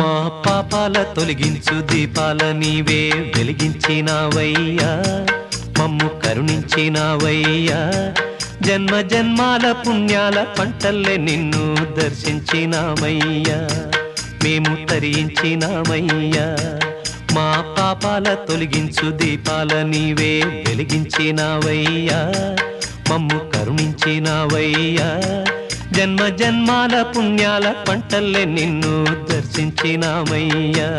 మా పాపాల తొలగించు దీపాల నీవే వెలిగించినావయ్యా, మమ్ము కరుణించినావయ్యా. జన్మ జన్మాల పుణ్యాల పంటల్లే నిన్ను దర్శించినామయ్యా, మేము తరించినామయ్యా. మా పాపాల తొలగించు దీపాల నీవే వెలిగించినావయ్యా, మమ్ము కరుణించినావయ్యా. జన్మ జన్మాల పుణ్యాల పంటల్లే నిన్ను దర్శించినామయ్యా,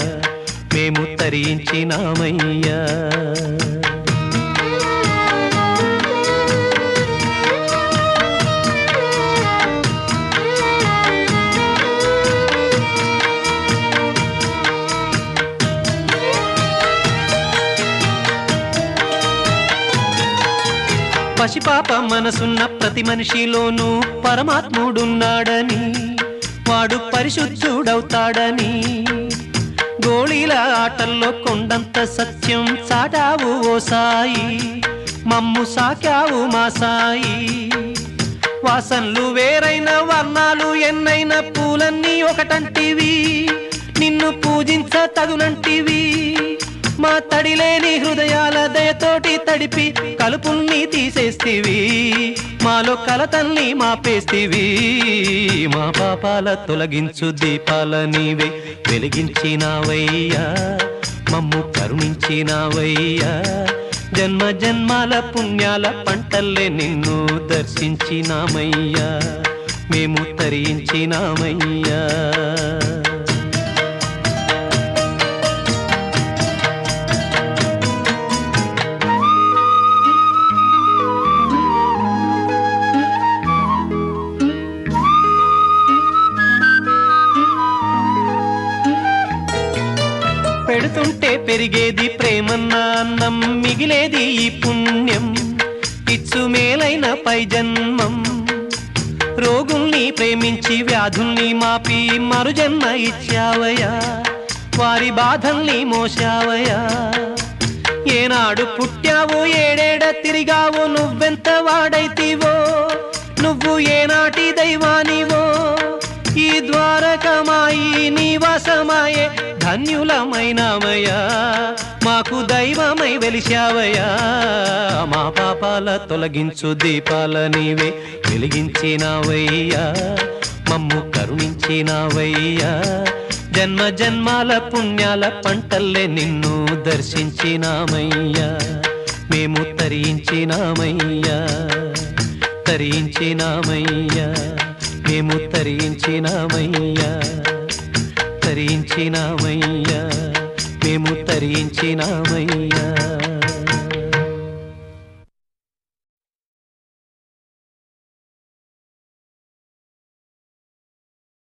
మేము తరించినామయ్యా. పసిపాప మనసున్న ప్రతి మనిషిలోనూ పరమాత్ముడున్నాడని, వాడు పరిశుద్ధుడవుతాడని. గోళీల ఆటల్లో కొండంత సత్యం చాటావు ఓ సాయి, మమ్ము సాకావు మా సాయి. వాసనలు వేరైన వర్ణాలు ఎన్నైన పూలన్నీ ఒకటంటివి, నిన్ను పూజించ తగునంటివి. మా తడిలేని హృదయాల దయతోటి తడిపి కలుపుల్ని తీసేస్తివి, మాలో కలతల్ని మాపేస్తివి. మా పాపాల తొలగించు దీపాల నీవే వెలిగించినావయ్యా, మమ్ము కరుణించినావయ్యా. జన్మ జన్మాల పుణ్యాల పంటల్లే నిన్ను దర్శించినామయ్యా, మేము తరించినామయ్యా. పెడుతుంటే పెరిగేది ప్రేమన్న అన్నం, మిగిలేది ఈ పుణ్యం ఇచ్చు మేలైన పై జన్మం. రోగుల్ని ప్రేమించి వ్యాధుల్ని మాపి మరు జన్మ ఇచ్చావయ్యా, వారి బాధల్ని మోసావయ్యా. ఏనాడు పుట్టావో ఏడేడ తిరిగావో, నువ్వెంత వాడైతివో, నువ్వు ఏనాటి దైవానివో. ఈ ద్వారకమాయి నివాసమాయే ధన్యులమైనామయ్యా, మాకు దైవమై వెలిశావయ్యా. మా పాపాల తొలగించు దీపాల నీవే వెలిగించినావయ్యా, మమ్ము కరుణించినావయ్యా. జన్మ జన్మాల పుణ్యాల పంటల్లే నిన్ను దర్శించినామయ్యా, మేము తరించినామయ్యా, తరించినామయ్యా, మేము తరించినామయ్యా, తరించినామయ్యా, మేము తరించినామయ్యా.